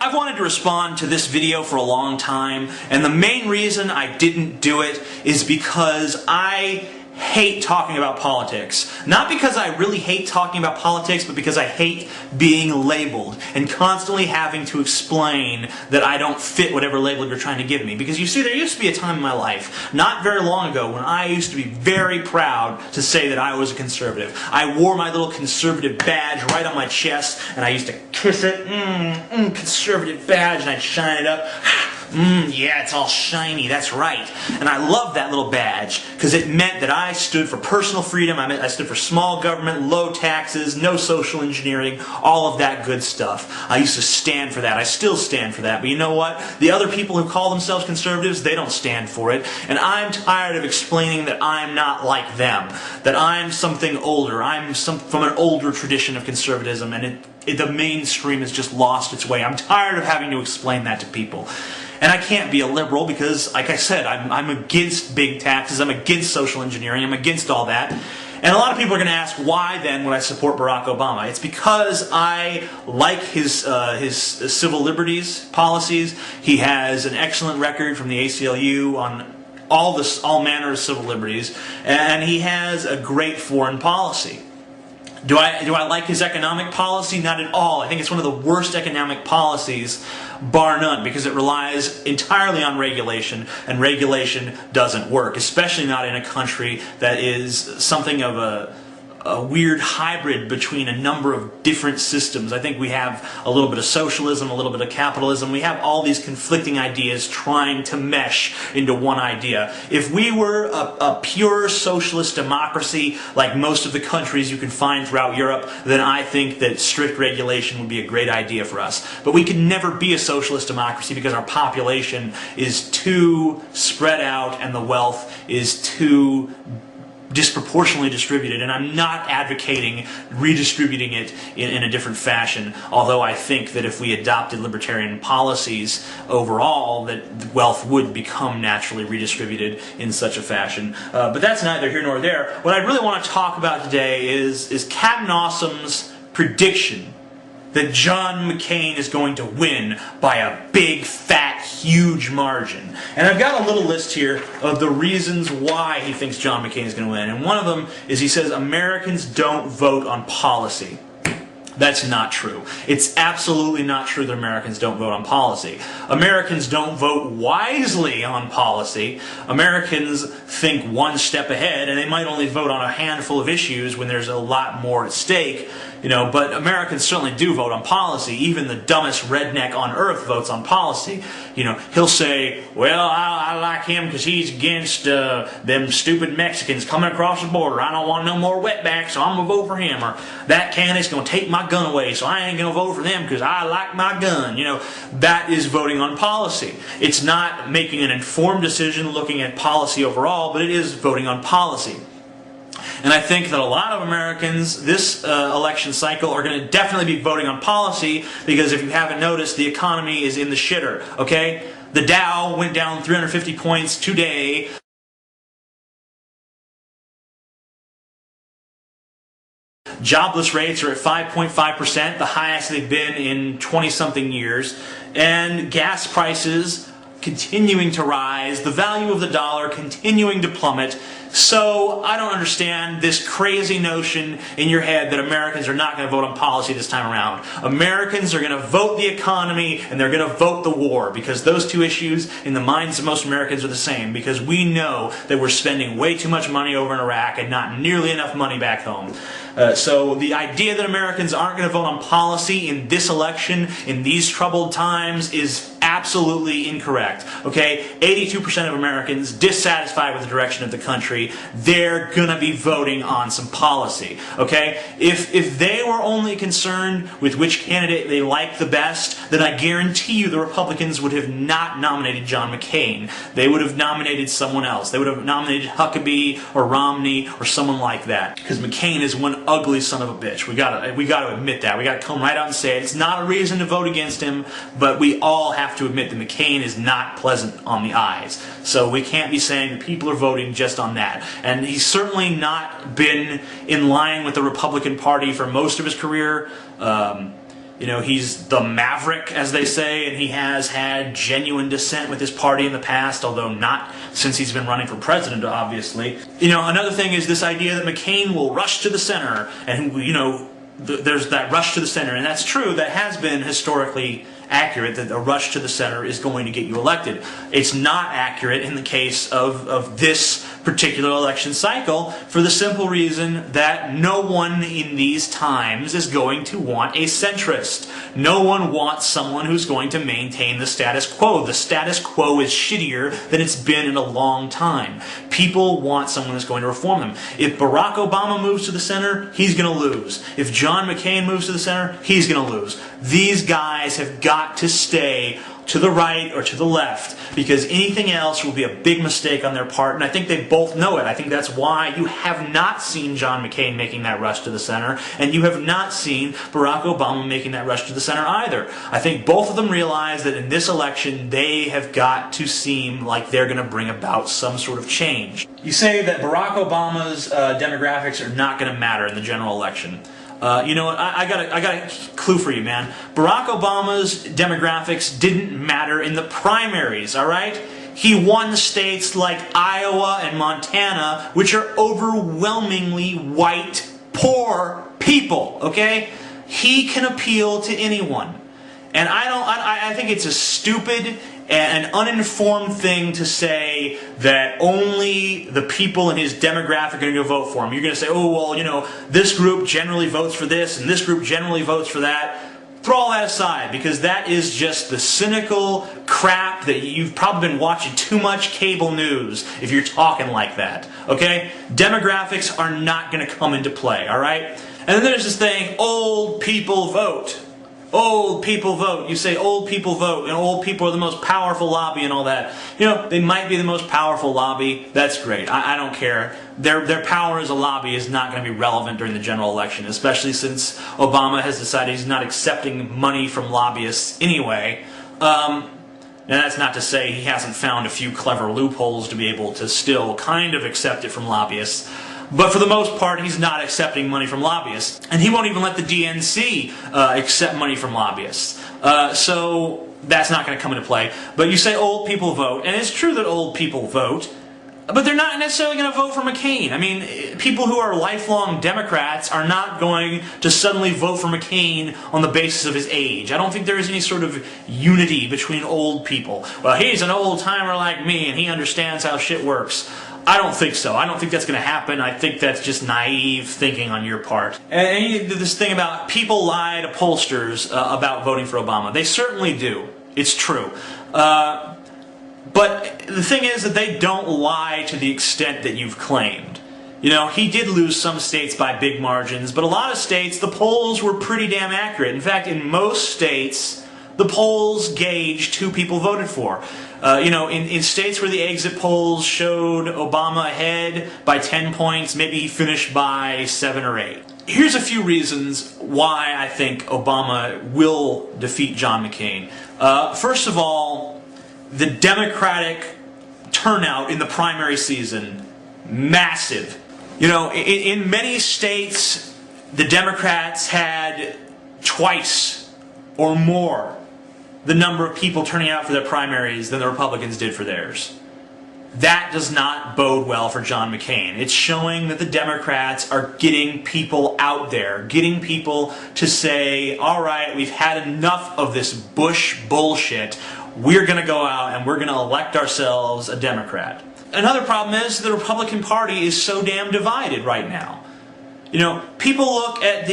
I've wanted to respond to this video for a long time, and the main reason I didn't do it is because I hate talking about politics. Not because I really hate talking about politics, but because I hate being labeled and constantly having to explain that I don't fit whatever label you're trying to give me. Because you see, there used to be a time in my life, not very long ago, when I used to be very proud to say that I was a conservative. I wore my little conservative badge right on my chest, and I used to kiss it, conservative badge, and I'd shine it up. Yeah, it's all shiny, that's right. And I loved that little badge because it meant that I stood for personal freedom, I stood for small government, low taxes, no social engineering, all of that good stuff. I used to stand for that. I still stand for that. But you know what? The other people who call themselves conservatives, they don't stand for it. And I'm tired of explaining that I'm not like them, that I'm something older. I'm from an older tradition of conservatism, and the mainstream has just lost its way. I'm tired of having to explain that to people. And I can't be a liberal because, like I said, I'm against big taxes, I'm against social engineering, I'm against all that. And a lot of people are going to ask, why then would I support Barack Obama? It's because I like his civil liberties policies. He has an excellent record from the ACLU on all manner of civil liberties, and he has a great foreign policy. Do I like his economic policy? Not at all. I think it's one of the worst economic policies, bar none, because it relies entirely on regulation, and regulation doesn't work, especially not in a country that is something of a weird hybrid between a number of different systems. I think we have a little bit of socialism, a little bit of capitalism. We have all these conflicting ideas trying to mesh into one idea. If we were a pure socialist democracy, like most of the countries you can find throughout Europe, then I think that strict regulation would be a great idea for us. But we can never be a socialist democracy because our population is too spread out and the wealth is too disproportionately distributed, and I'm not advocating redistributing it in a different fashion, although I think that if we adopted libertarian policies overall, that wealth would become naturally redistributed in such a fashion. But that's neither here nor there. What I really want to talk about today is Captain Awesome's prediction that John McCain is going to win by a big, fat, huge margin. And I've got a little list here of the reasons why he thinks John McCain is going to win. And one of them is he says Americans don't vote on policy. That's not true. It's absolutely not true that Americans don't vote on policy. Americans don't vote wisely on policy. Americans think one step ahead, and they might only vote on a handful of issues when there's a lot more at stake. But Americans certainly do vote on policy. Even the dumbest redneck on earth votes on policy. He'll say, well, I like him because he's against them stupid Mexicans coming across the border. I don't want no more wetbacks, so I'm going to vote for him. Or that candidate's going to take my gun away, so I ain't going to vote for them because I like my gun. That is voting on policy. It's not making an informed decision looking at policy overall, but it is voting on policy. And I think that a lot of Americans this election cycle are going to definitely be voting on policy because if you haven't noticed, the economy is in the shitter, okay? The Dow went down 350 points today. Jobless rates are at 5.5%, the highest they've been in 20-something years. And gas prices continuing to rise, the value of the dollar continuing to plummet. So I don't understand this crazy notion in your head that Americans are not going to vote on policy this time around. Americans are going to vote the economy and they're going to vote the war, because those two issues in the minds of most Americans are the same, because we know that we're spending way too much money over in Iraq and not nearly enough money back home. So the idea that Americans aren't going to vote on policy in this election, in these troubled times, is absolutely incorrect. Okay, 82% of Americans dissatisfied with the direction of the country, they're going to be voting on some policy. Okay, if they were only concerned with which candidate they liked the best, then I guarantee you the Republicans would have not nominated John McCain. They would have nominated someone else. They would have nominated Huckabee or Romney or someone like that, because McCain is one ugly son of a bitch. We got to admit that. We got to come right out and say it. It's not a reason to vote against him, but we all have to admit that McCain is not pleasant on the eyes. So we can't be saying that people are voting just on that. And he's certainly not been in line with the Republican Party for most of his career. He's the maverick, as they say, and he has had genuine dissent with his party in the past, although not since he's been running for president, obviously. Another thing is this idea that McCain will rush to the center, and, there's that rush to the center, and that's true. That has been historically accurate, that a rush to the center is going to get you elected. It's not accurate in the case of this particular election cycle, for the simple reason that no one in these times is going to want a centrist. No one wants someone who's going to maintain the status quo. The status quo is shittier than it's been in a long time. People want someone who's going to reform them. If Barack Obama moves to the center, he's going to lose. If John McCain moves to the center, he's going to lose. These guys have got to stay to the right or to the left, because anything else will be a big mistake on their part, and I think they both know it. I think that's why you have not seen John McCain making that rush to the center, and you have not seen Barack Obama making that rush to the center either. I think both of them realize that in this election they have got to seem like they're going to bring about some sort of change. You say that Barack Obama's demographics are not going to matter in the general election. You know what? I got a clue for you, man. Barack Obama's demographics didn't matter in the primaries, all right? He won states like Iowa and Montana, which are overwhelmingly white, poor people, okay? He can appeal to anyone. And I think it's a stupid and an uninformed thing to say that only the people in his demographic are going to go vote for him. You're going to say, oh, well, this group generally votes for this and this group generally votes for that. Throw all that aside, because that is just the cynical crap that you've probably been watching too much cable news if you're talking like that, okay? Demographics are not going to come into play, all right? And then there's this thing, old people vote. Old people vote. You say old people vote, and old people are the most powerful lobby and all that. They might be the most powerful lobby. That's great. I don't care. Their power as a lobby is not going to be relevant during the general election, especially since Obama has decided he's not accepting money from lobbyists anyway. Now that's not to say he hasn't found a few clever loopholes to be able to still kind of accept it from lobbyists. But for the most part, he's not accepting money from lobbyists. And he won't even let the DNC accept money from lobbyists. So that's not going to come into play. But you say old people vote, and it's true that old people vote, but they're not necessarily going to vote for McCain. I mean, people who are lifelong Democrats are not going to suddenly vote for McCain on the basis of his age. I don't think there is any sort of unity between old people. Well, he's an old-timer like me, and he understands how shit works. I don't think so. I don't think that's going to happen. I think that's just naive thinking on your part. And this thing about people lie to pollsters about voting for Obama. They certainly do. It's true. But the thing is that they don't lie to the extent that you've claimed. He did lose some states by big margins, but a lot of states, the polls were pretty damn accurate. In fact, in most states, the polls gauged who people voted for. In states where the exit polls showed Obama ahead by 10 points, maybe he finished by 7 or 8. Here's a few reasons why I think Obama will defeat John McCain. First of all, the Democratic turnout in the primary season, massive. In many states, the Democrats had twice or more the number of people turning out for their primaries than the Republicans did for theirs. That does not bode well for John McCain. It's showing that the Democrats are getting people out there, getting people to say, all right, we've had enough of this Bush bullshit. We're going to go out and we're going to elect ourselves a Democrat. Another problem is the Republican Party is so damn divided right now. People look at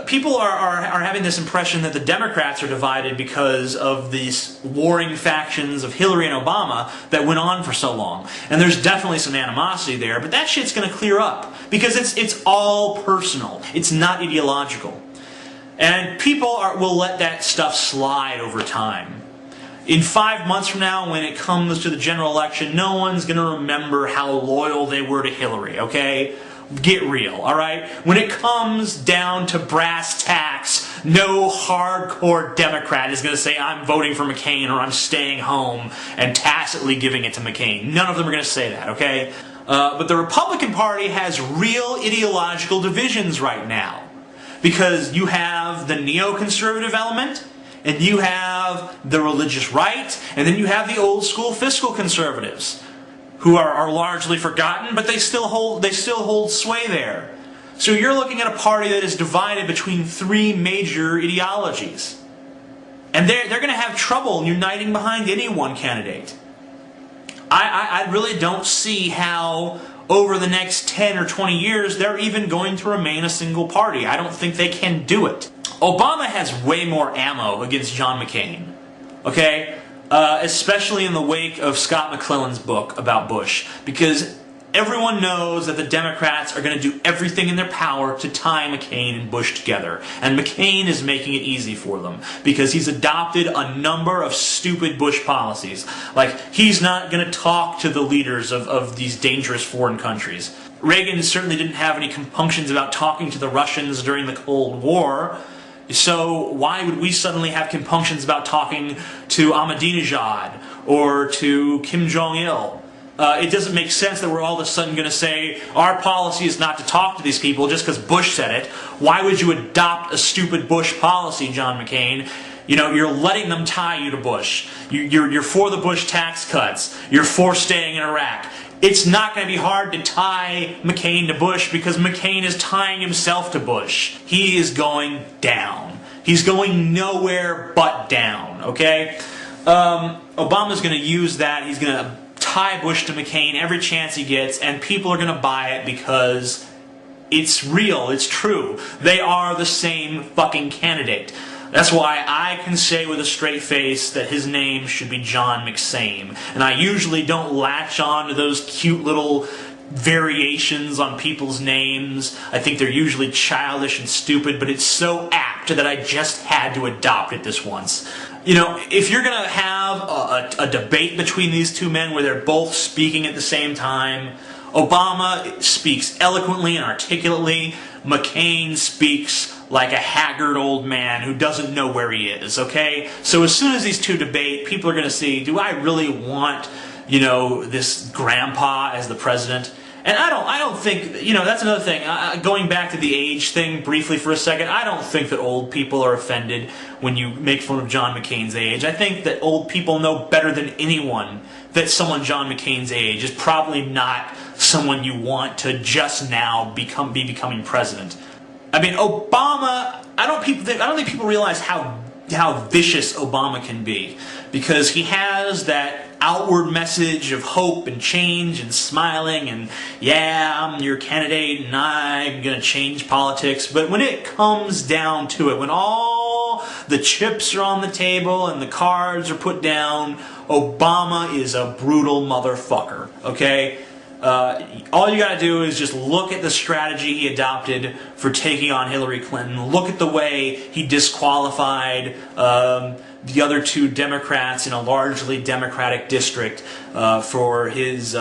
people are having this impression that the Democrats are divided because of these warring factions of Hillary and Obama that went on for so long. And there's definitely some animosity there, but that shit's going to clear up because it's all personal. It's not ideological. And people will let that stuff slide over time. In 5 months from now, when it comes to the general election, no one's going to remember how loyal they were to Hillary, okay? Get real, alright? When it comes down to brass tacks, no hardcore Democrat is going to say, I'm voting for McCain or I'm staying home and tacitly giving it to McCain. None of them are going to say that, okay? But the Republican Party has real ideological divisions right now. Because you have the neoconservative element, and you have the religious right, and then you have the old school fiscal conservatives, who are largely forgotten, but they still hold sway there. So you're looking at a party that is divided between three major ideologies. And they're going to have trouble uniting behind any one candidate. I really don't see how over the next 10 or 20 years they're even going to remain a single party. I don't think they can do it. Obama has way more ammo against John McCain. Okay? Especially in the wake of Scott McClellan's book about Bush. Because everyone knows that the Democrats are going to do everything in their power to tie McCain and Bush together. And McCain is making it easy for them. Because he's adopted a number of stupid Bush policies. Like, he's not going to talk to the leaders of these dangerous foreign countries. Reagan certainly didn't have any compunctions about talking to the Russians during the Cold War. So why would we suddenly have compunctions about talking to Ahmadinejad or to Kim Jong-il? It doesn't make sense that we're all of a sudden going to say our policy is not to talk to these people just because Bush said it. Why would you adopt a stupid Bush policy, John McCain? You know, you're letting them tie you to Bush. You're for the Bush tax cuts. You're for staying in Iraq. It's not going to be hard to tie McCain to Bush because McCain is tying himself to Bush. He is going down. He's going nowhere but down, okay? Obama's going to use that. He's going to tie Bush to McCain every chance he gets, and people are going to buy it because it's real, it's true. They are the same fucking candidate. That's why I can say with a straight face that his name should be John McSame. And I usually don't latch on to those cute little variations on people's names. I think they're usually childish and stupid, but it's so apt that I just had to adopt it this once. You know, if you're going to have a debate between these two men where they're both speaking at the same time, Obama speaks eloquently and articulately. McCain speaks like a haggard old man who doesn't know where he is, okay? So as soon as these two debate, people are going to see, do I really want, you know, this grandpa as the president? And I don't think, you know, that's another thing. Going back to the age thing briefly for a second, I don't think that old people are offended when you make fun of John McCain's age. I think that old people know better than anyone that someone John McCain's age is probably not someone you want to just now be becoming president. I mean, Obama, I don't think people realize how vicious Obama can be, because he has that outward message of hope and change and smiling and, yeah, I'm your candidate and I'm going to change politics. But when it comes down to it, when all the chips are on the table and the cards are put down, Obama is a brutal motherfucker, okay? All you gotta do is just look at the strategy he adopted for taking on Hillary Clinton. Look at the way he disqualified the other two Democrats in a largely Democratic district for his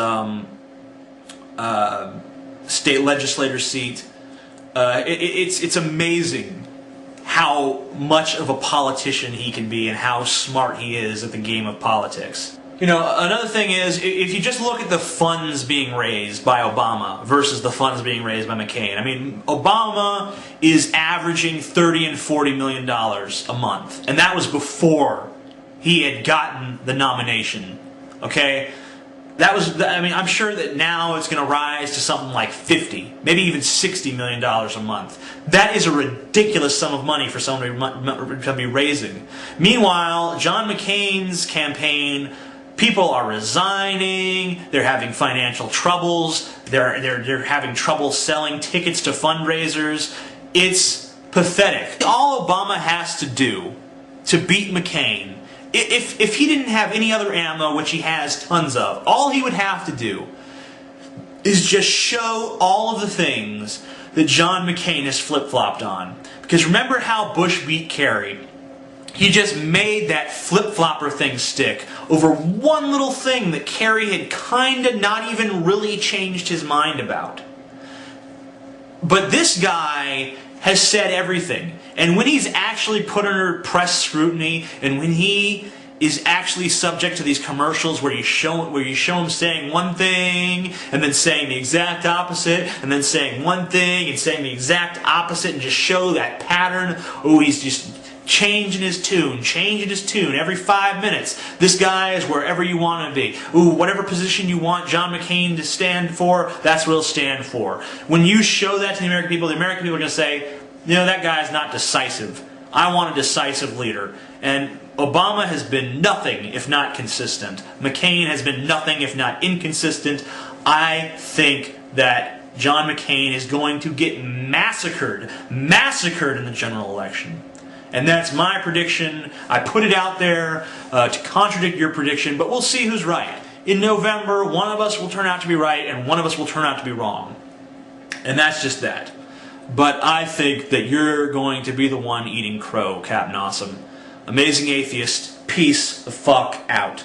state legislator seat. It's amazing how much of a politician he can be and how smart he is at the game of politics. You know, another thing is, if you just look at the funds being raised by Obama versus the funds being raised by McCain, I mean, Obama is averaging $30 and $40 million a month. And that was before he had gotten the nomination. Okay? That was, I mean, I'm sure that now it's going to rise to something like $50, maybe even $60 million a month. That is a ridiculous sum of money for someone to be raising. Meanwhile, John McCain's campaign, people are resigning, they're having financial troubles, they're having trouble selling tickets to fundraisers. It's pathetic. All Obama has to do to beat McCain, if he didn't have any other ammo, which he has tons of, all he would have to do is just show all of the things that John McCain has flip-flopped on. Because remember how Bush beat Kerry? He just made that flip-flopper thing stick over one little thing that Kerry had kinda not even really changed his mind about. But this guy has said everything. And when he's actually put under press scrutiny, and when he is actually subject to these commercials where you show him saying one thing and then saying the exact opposite and then saying one thing and saying the exact opposite and just show that pattern. Oh, he's just changing his tune every 5 minutes. This guy is wherever you want to be. Ooh, whatever position you want John McCain to stand for, that's what he'll stand for. When you show that to the American people are going to say, you know, that guy's not decisive. I want a decisive leader. And Obama has been nothing if not consistent. McCain has been nothing if not inconsistent. I think that John McCain is going to get massacred in the general election. And that's my prediction. I put it out there to contradict your prediction, but we'll see who's right. In November, one of us will turn out to be right and one of us will turn out to be wrong. And that's just that. But I think that you're going to be the one eating crow, Captain Awesome. Amazing Atheist, peace the fuck out.